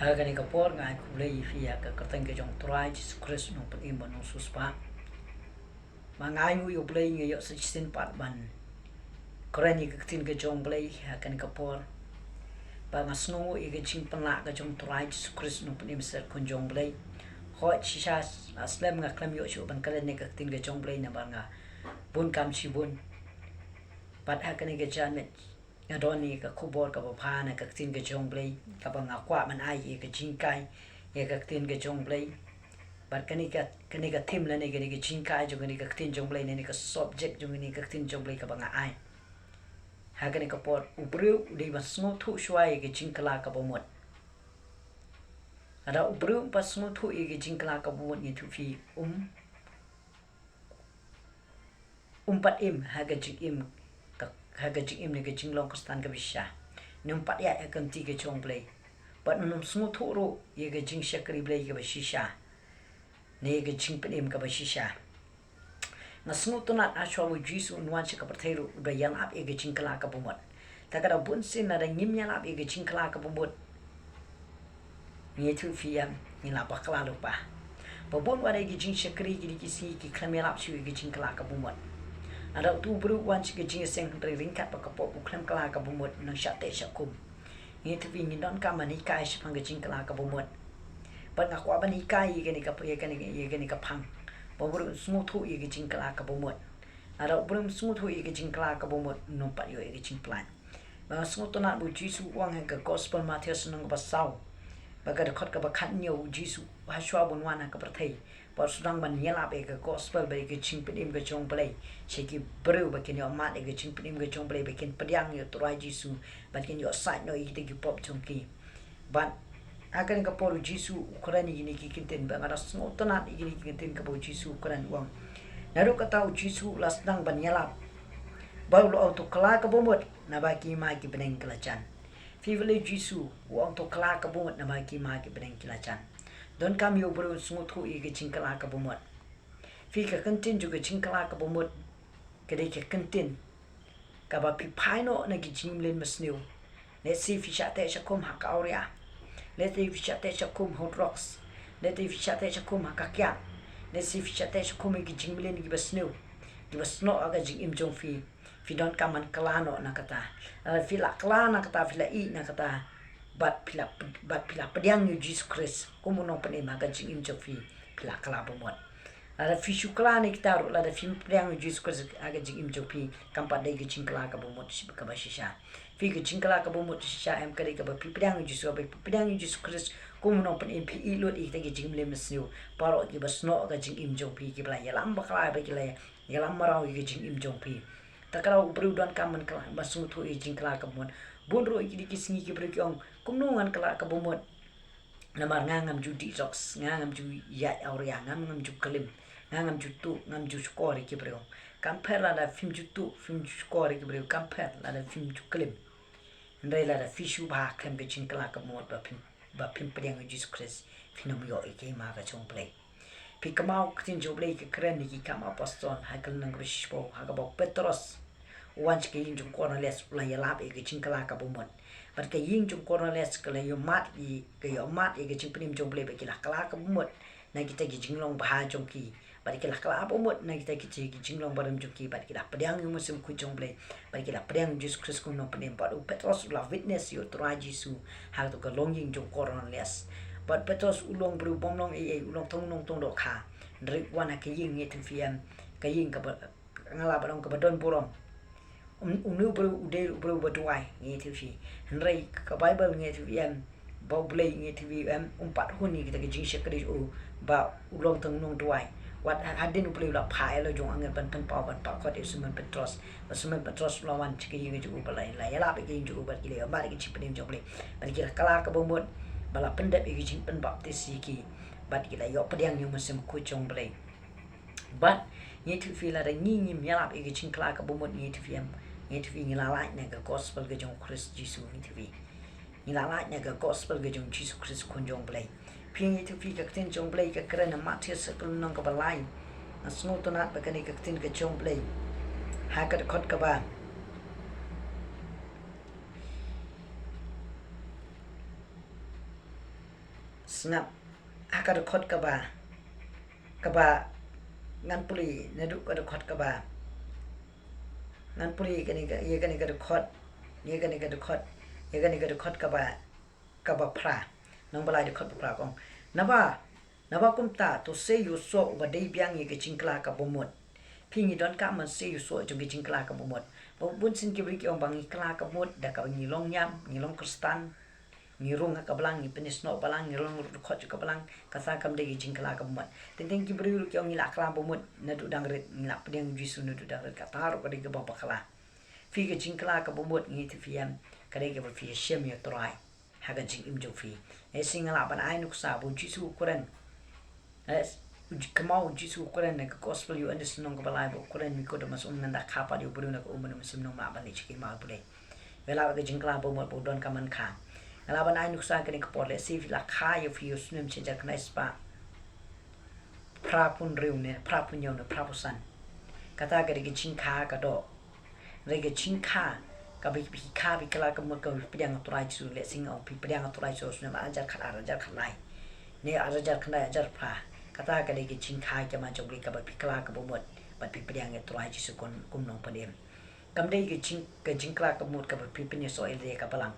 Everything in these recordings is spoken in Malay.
Hagani kapor ngai kulei fia ka kateng ke jong try Jesus Christ no pun imba no suspa mangai ngu yo play ngi yo sixteen part ban korani ka tin ke jong play hagani kapor ba ngasno i ke ching panla ka jong try Jesus Christ no pun imser kun jong play ho chisha aslam nga klam yo shu ban kalen ne ka tin ke jong play na ba nga bun kam chi bun bat hagani ke janet Adoni ka kubor ka bapana ka tin ke jong play ka ba nga kwa man ai ka jingkai ye ka tin ke jong play bat kani ka thim la ne ke jingkai jo kani ka tin jong play ne ka subject jo ni ka tin jong play ka ba nga ai ha kani ka por ubru de ba sngewthuh shwai ke jingkylla ka bomot ada ubru pas sngewthuh ke jingkylla ka bomot ni thu fi umpat im ha ka jing haga jing im ne ke jing long kastan ka bisha num pat ya kan ti ke chong play pat num sngewthuh ro ye ke jing shakri play ke bashisha ne ke jing penim ka bashisha na sngewthuh na ashwa wu jisu nwan che ka pathairu da yang ap ye ke jingkylla ka bomot ta ka bun sin na da ngim ya ap ye ke jingkylla ka bomot ni thu fi am ni la bakla lo pa babon wa de ke jing shakri ki si ki khamela ap chu ye ke jingkylla ka bomot ada tu bru wan ke jing seng ringkat pa kapok uklam kala ka bomot nang syate syakum ni tu bi ni don ka mani kai Shaphrang ke jingkylla ka bomot pat nga kwa bani kai ke ni ka ye ke ni ka phang bo bru sngewthuh ye ke jingkylla ka bomot ada bru sngewthuh ye ke jingkylla ka bomot no pat yo ye ke jingplan ba sngewthuh na bu jisu wang ke gospel Matthew nang ba saw ba ka khot ka ba khat nyo jisu ha shwa bun wana ka prathai par sudang ban yela be ke gospel be ke jingpenim ke jong play sheki bru ba ken yo mat ke jingpenim ke jong play be ken pediang yo turai jisu ba ken yo side no i te ki pop jong ki ban akan ka por jisu ukrani ni ki kinten ba ngara sngewthuh na ni ki kinten ka bo jisu ukran wang naru ka tau jisu las dang ban yela ba lo auto kala ka bomot na ba ki ma ki beneng kelachan fi vele jisu wang to kala ka bomot na ba ki ma ki beneng kelachan donkam yo bro sngewthuh ye ke jingkylla ka bomot fi ka kantin juga jingkylla ka bomot ke de ke kantin ka ba pi phaino na ki jinglen masneu let see fi shate shakum ha ka auria let see fi shate shakum hot rocks let see fi shate shakum ha ka kya let see fi shate shakum ki jinglen ki basneu ki basno aga jing im jong fi don kaman klano na kata fi la klana kata fi la i na kata bat pila pediang yu Jesus Christ kumu no pene maga jing im jofi pila kala bomot ada fi shukla ni kita ro la da fi pediang yu Jesus Christ aga jing im jofi kampa dai ge jingkylla ka bomot si ka bashisha fi ge jingkylla ka bomot shisha em kare ka ba pediang yu Jesus ba pediang yu Jesus Christ kumu no pene pi i lot i te ge jing le mesnu paro ki basno aga jing im jofi ki bla yalam bakla ba ki la yalam marau ge jing im jofi takara ubru don kaman kala basngewthuh ye jingkylla ka bomot bonro iki ki singi ki brekyong kumnungan kala ka bomot namar ngam ju di rocks ngam ju ya auria ngam ju kelim ngam ju tu ngam ju skor ki brekyong kamper la film ju tu film ju skor ki brekyong kamper la film ju kelim ndai la fishu ba kem ke jingkylla ka bomot ba pim pediang Jesus Christ finom yo iki ma ka chong play pi kamau tin jo play ke kren ni kam apostol hakal nang bishpo hakabo Petros wan ke yin jung Cornelius la yala be ke jingkylla ka bomot bat ke yin jung Cornelius ke la yo mat i ke yo mat i ke jingpenim jong ble be ke la kala ka bomot na kita ki jinglong bha jong ki bat ke la kala bomot na kita ki jinglong baram jong ki bat ke la pediang yu musum ku jong ble bat ke la pediang Jesus Christ ku no penem bat Petros la witness yo tra jisu ha to ka long yin jung Cornelius bat Petros ulong bru bom long ulong tong do kha ndri wana ke yin nge tin fiam ka yin ka ngala ba dong ka badon borom unu bro batuai nge tu fi nrai ka bible nge tu em ba blai nge tu em umpat huni kita ke jing shakri u ba ulong tang nong tuai wat hadin blai la phai lo jong angen ban pa ko de suman Petros ba suman Petros lawan ke yin ju ba lai la ya be ke yin ju ba ki le ba ke chip nim jong blai ba ki kala ka bomot bala pendap ke jing pen baptis ki ba ki la yo pediang yu masem ku jong blai but nge tu fi la da ngi ya be ke jingkylla ka bomot nge tu fi em nge tu fi ngila like na ka gospel ke jong Christ Jesus nge tu fi ngila like na ka gospel ke jong Jesus Christ kun jong play pi nge tu fi ka tin jong play ka kren na Matthew sekul nong ka balai na sngewthuh na ba ka ni ka tin ka jong play ha ka khot ka ba sngap akar khot kaba ngan puli nadu kada khot kaba ngan puli kani ye kani kada khot ye kani kada khot kaba pra nang balai de khot pra kong naba kumta to say you so ba dei biang ye ke jingkla ka bomot pingi don ka man say you so jo ke jingkla ka bomot bo bun sin ke bri ke ong bang ikla ka mot da ka ngi long nyam ngi long kristan ngi rung ka blang ngi penis no balang ngi long khot ka blang ka sa kam de jingkla ka bomot ting ki bri ke ong ila kla bomot na du dang ret ngi la pedang jisu na du dang ret ka tar ka de ba kala fi ke jingkla ka bomot ngi ti fiam ka de ke fi shem yo trai ha ga jing im jo fi e singala ban ai nuk sa bu jisu kuran es kamau jisu kuran na gospel you understand nong balai bo kuran mi ko da mas nanda kapa di buru na ko umno musim nong ma ban ni chiki ma bule wela ga jingkla bo mo bo don kaman kha ala ban ai nuk sa ke ni ko pole si la kha yo fi usnem che jak na spa pra pun riu ne pra pun yo ne pra pusan kata ga de jingkha ka do re ga jingkha ka bi kha bi kala ka mo ka pidang aturai su le sing au pi pidang aturai su ne ma ajar khalai ne ajar khandai ajar pra kata ka de jingkha ka ma jogli ka ba pi kala ka bo mot ba pi pidang aturai su kon kum nong padem kam de ke jingkla ka mot ka ba pi pin so ele ka balang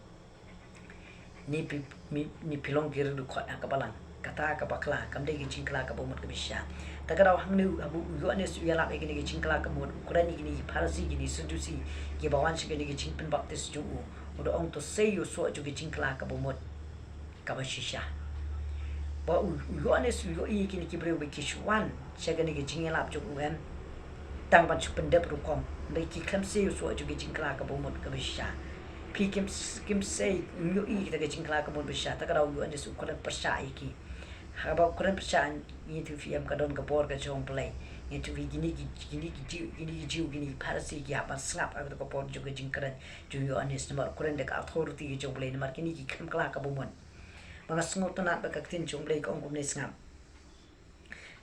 ni pilong gir du khot ka balang kata ka bakla kam de jingkla ka bo mot ka bisha ta ka hang nu abu yo ne su ya la ke ni jingkla ka mot kurani ni parasi ni sedusi ke bawan shi ke ni jingpen baptis ju udo ong to say you so ju ke jingkla ka bo mot ka ba shisha ba yo ne su yo i ke ni ki bre be kishwan she ke ni jingela ju em tang ban chu pendep ru kom de ki kam say you so ju ke jingkla ka bo mot ka bisha pi kim say yo i ke jingkla ka mot bisha ta ka yo ne su ko da pasha i ki haba kuran percayaan ni tu fiam ka don ka bor ka jong play ni tu gini gini parasi ki apa snap aku ka bor juga jingkran ju yo anis nomor kuran de ka authority ki jong play nomor kini ki kam kala ka bomon banga sngot na ba ka tin jong play ka ong ne snap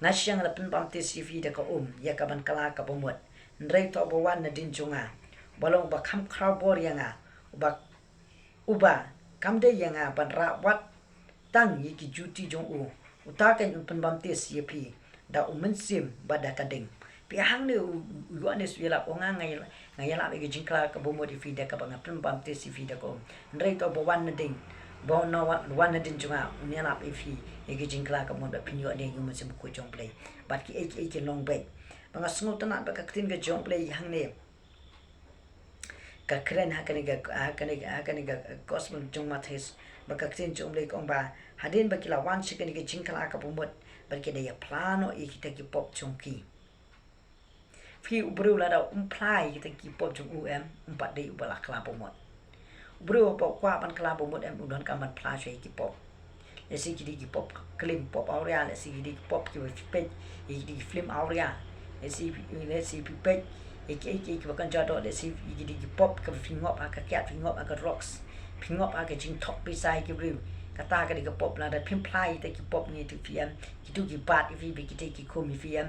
na siang la pen bam te si fi de ka ya ka ban kala ka bomon ndrei to bo wan na din jonga balong ba kam kraw bor yanga uba kam de yanga ban ra wat tang yi ki juti jong utakan umpen bamtes ye pi da umensim bada kadeng pi hang ne uanes wela onga ngai la be jingkla ka bo modify da ka banga pen bamtes fi da ko ndrei to bo wan ding bo no wan ding junga unya la be fi ye jingkla ka mo da pin yo ne yum se ko jong play bat ki e long back banga sngo tana ba ka tin ga jong play hang ne ka kren ha kane ga cosmos jong mathis baka tin jong play kong ba hadin bakila wan chicken ke jingkla ka bomot barke de plano e kita ki pop chongki fi ubru la da plai kita ki pop jong empat de ubala kla bomot ubru pop kwa ban kla bomot udon ka man pla chei ki pop le si ki pop klim pop aurea le si ki pop ki pe e ki film aurea le si pe e ki bakan jado le si ki pop ka fingop ka kat fingop ka rocks fingop ka jing top beside ki brew kata ka de pop la da pim plai te ki pop ni tu fiam ki tu ki bat fi bi ki te ki komi fiam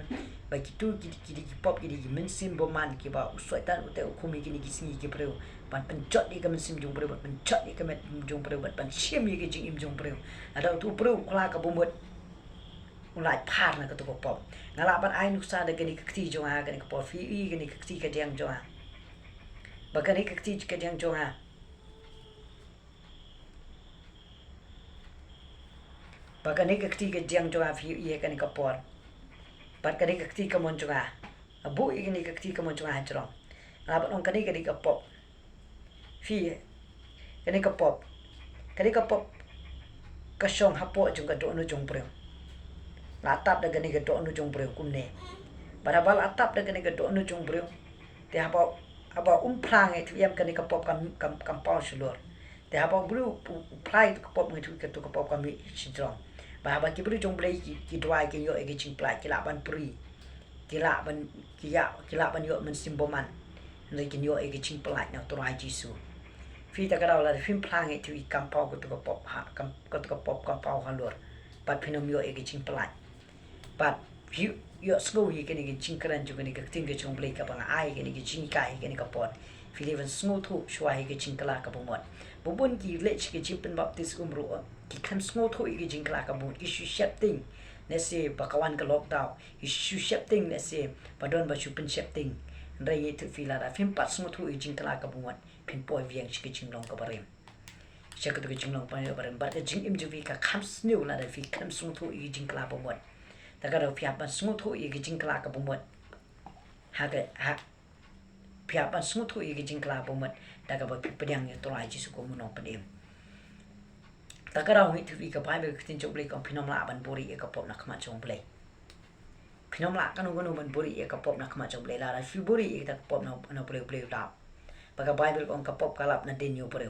ba ki tu ki pop ki men sim bo man ki ba usoitan ute komi ki ni ki singi ki breu ban penjot ni ka men sim jong breu ban penjot ni ka met jong breu ban sim ni ki jing im jong breu ada tu breu kla ka bomot ulai par na ka tu pop ngala ban ai nu sa da ka ni ka ti jong ha ka ni ka pop fi i ka ni ka ti ka jang jong ha ba ka ni ka ti ka jang jong ha Bakani kakti ke jang jonga fi ye kani kapor bakani kakti ka mon jonga abu igni kakti ka mon jonga hajro labat on kani ka pop fi kani ka pop ka shong hapo jonga do no jong breu la tap da kani ka do no jong breu kumne barabal atap da kani ka do no jong breu te haba prang et yam kani ka pop kam pau shulor te haba bru plai ka pop ngi ka to ka pop kam chidrong ba ki bru jong play ki dwai ki yo e ki ching plai ki la ban pri ki la ban yo men simboman ndai ki yo e ki ching plai na to rai jisu fi ta ka la film plang e tu kam pau ko to ka pop ha kam pau ha lor pat phinom yo e ki ching plai pat yo sngewthuh yi ki ni ching kran ju ki ting ki jong play ka ba ai ki ni jinghikai ki ni ka pot fi leven sngewthuh shwa ki ching kala ka bomot bubun ki lech ke jimpen baptis umru ki kan sngewthuh ki jingkla ka bumut ki shapting nese bakawan ke lockdown ki shapting nese padon ba chupen shapting ndai ye tu fila da phim pat sngewthuh ki jingkla ka bumut pin poi viang chi ke jinglong ka barem shaka tu ke jinglong pa ne barem ba ke jing im juvi ka kham snew la da fi kan sngewthuh ki jingkla bumut ta ka ro phia ban sngewthuh ki jingkla ka bumut ha phia ban sngewthuh ki jingkla bumut ta ka ba pedang ye torai ji su ko munong pedem ta ka ro ngi tu fi ka bai be tin chok ble ko phinom la ban bori e ka pop na khma chong ble phinom la ka no ban bori e ka pop na khma chong ble la fi bori e ta pop na ble da ba ka bible ko ka pop ka lap na den yo bre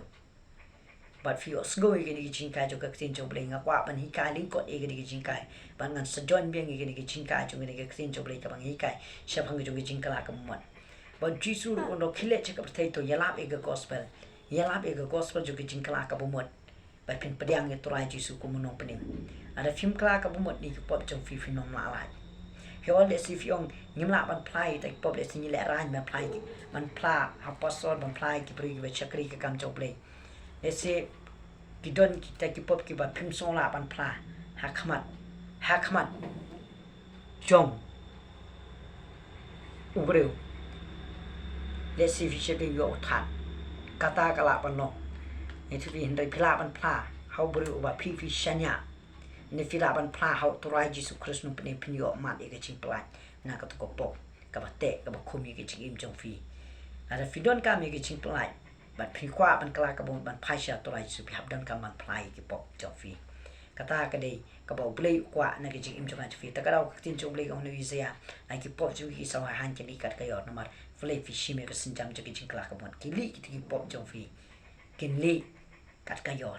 but fi os go e ni jingkai jo ka tin chok ble nga kwa ban hi kai ling ko e ni jingkai ban ngan sa jon biang e ni jingkai jo ni ka tin chok ble ka bang hi kai Shaphrang jo ki jingkala ka mon ba jisu ro no khile che ka prthai to yalap e ka gospel jo ki jingkala ka bomot ba pin pediang e torai jisu ko monong penim ada film kala ka bomot ni ka pop jong fi nom la la Hiol le si fiong ngimla ban plai tak pop le sin le ran man plai man pla apostle ban plai ki pri ki chakri ka kam chok ble le se ki don ki ta ki pop ki ba phim song la ban pla ha khmat jong u breu le si fi che yo that kata kala ban no ni tu fi ndai pla ban pla how breu ba fi shanya ni fila ban pla how to rai Jesus Christ no pne pinyo mat e ke ching pla na ka to ko pop ka ba te ka ba khumi ke ching im jong fi ada fi don ka me ke ching pla bat phi kwa ban kala ka bon ban phai sha to rai su pi hab don ka man pla ke pop jong fi kata ka dei ka ba blei kwa na ke ching im jong fi ta ka raw tin jong blei ong ni sia na ki pop ju ki sa han ke ni kat ka yo na mar flei fi shi me ka sin jam ke ching kala ka bon ki li ki pop jong fi kin li kat ka yo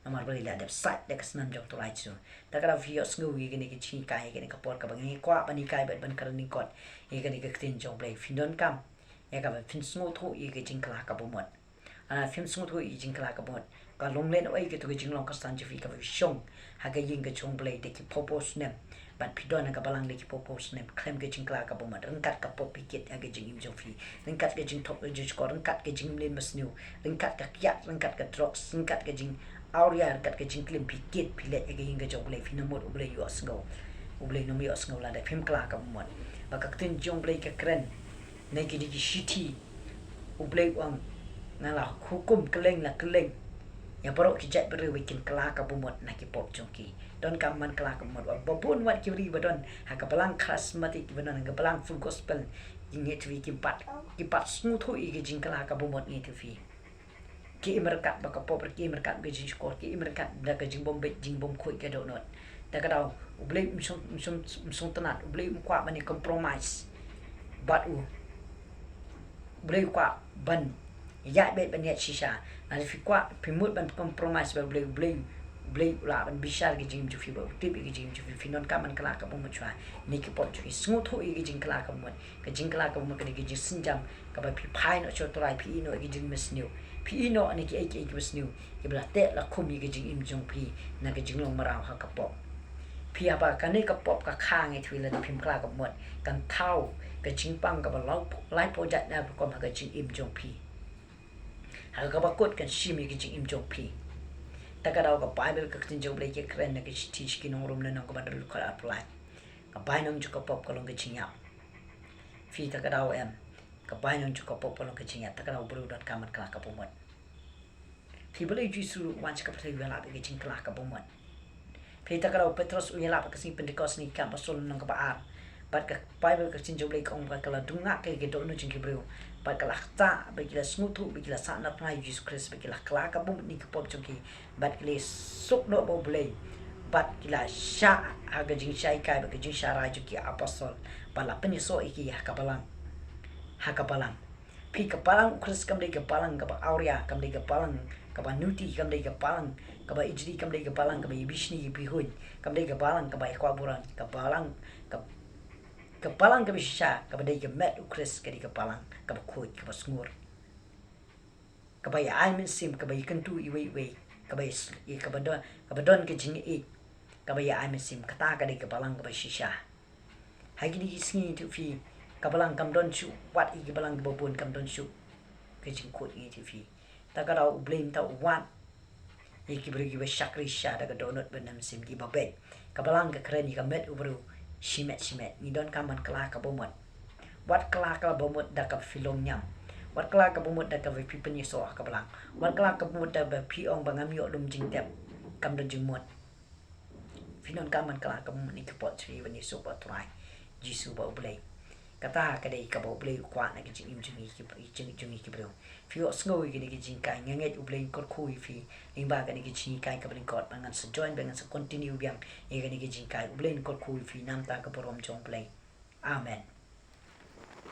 namar beli la dep sat dek senam jong to lai chu ta ka vi os ngu wi gni ki chi kai ke ni ka por ka bangi kwa bani kai ban kar ni kot e gni ka tin jong blei finon kam e ka ba fin sngewthuh i ke jing kla ka bomot ana film sngewthuh i jing kla ka bomot ka long len oi ke to jing long ka stan ji fi ka shong ha ka ying ka chong blei de ki popos nem ban pidon ka balang de ki popos nem klem ke jing kla ka bomot reng kat ka pop piket ha ke jing im jong fi reng kat ke jing thok ji ko reng kat ke jing len mas new reng kat ka kyat reng kat ka drops reng kat ke jing Auria kat ke jingklim pikit pilet ke hingga jong blei finamot ublei yo asngau ublei no mi asngau la da phim kla ka mon ba ka tin jong blei ka kren ne ki di city ublei wang na la hukum keleng la keleng ya barok ki jat bere wekin kla ka bomot na ki pop jong ki don kam man kla ka mod ba bon wat ki ri badon ha ka balang charismatic banon ga balang full gospel inget wi ki pat sngewthuh i ke jingkala ka bomot ni tu fi ki imerkat baka pop ki imerkat ke jing skor ki imerkat da ka jing bom bet jing bom khoi ke do not da ka daw ublei msum tanat ublei kwa bani compromise but ublei kwa ban ya bet ban ya shisha na fi kwa pimut ban compromise ba ublei la ban bishar ke jing ju fi ba tip ke jing ju fi non ka man kala ka bom chwa ni ki pot ju sngewthuh i ke jing kala ka bom ka jing kala ka bom ke jing sinjam ka ba pi phai no cho torai pi no ke jing mes new pi no ani ki ai was new ki bla te la khumi ke jing im jong pi na ke jing long marau ha ka pop pi apa ka ne ka pop ka khang ai thwi la de phim kla ka mot kan thau ke jingpang ka ba lai project na ko ma ka jing im jong pi ha ka ba kot kan shimi ke jing im jong pi ta ka daw ka bible ka tin jong ble ke kren na ke teach ki no rum na ko ba dal ko apply ka bai nong ju ka pop ka long ke jing ya fi ta ka daw em ka bai nong ju ka pop ka long ke jing ya ta ka daw bru dot ka mat kla ka pomot fi boleh jisu wan ka prthai wala ke jing kla ka pomot fi ta ka daw petros uyala ka sing pentecost ni ka pasol nong ka ba ar bat ka bible ka tin jong ble ka ong ka la dunga ke do no jing ki bru bat ka la ta ba ki la sngewthuh ba ki la sa na prai jesus christ ba ki la kla ka bom ni ka pop jong ki bat ki le sok no bo ble bat ki la sha ha ga jing shai kai ba ka jing sha ra ju ki apostol ba la pen so iki ha ka balang pi ka palang Chris kam de ka palang ka ba auria kam de ka palang ka ba nuti kam de ka palang ka ba ijri kam de ka palang ka ba ibishni ki pihun kam de ka palang ka ba kwa buran ka palang ka palang ka bisha ka ba de ka met Chris ka de ka palang ka ba khoi ka ba sngur ka ba ya ai min sim ka ba ikan tu i we ka ba ka ba don ka jing e ka ba ya ai min sim ka ta ka de ka palang ka ba shisha hai ki ni singi tu fi ka balang kam don chu wat i balang bobon kam don chu ke jing khot i ti fi Tagadau ublain ta uwan. Iki beri gibe syakri syah daga donut benam sim giba bed. Kabalang ke keren ika met ubru shimet ni don kaman kelak ka bomot. Wat kelak ka bomot da ka filong nyam. Wat kelak ka bomot da ka vi pipen yeso ka balang. Wat kelak ka bomot da ba piong bangam yo dum jing tep kam do jing mot. Finon kaman kelak ka bomot ni kepot tri wan yeso ba try. Jisu ba ublay. Kata ka dei ka ba ublay kwa na ki jing ki bro. Fi o sngewbha ki ki jingkai nganget ublay kot kui fi imba ka ni ki jingkai ka bling kot bangan se join bangan se continue biang e ka ni ki jingkai ublay kot kui fi nam ta ka borom jong play. Amen.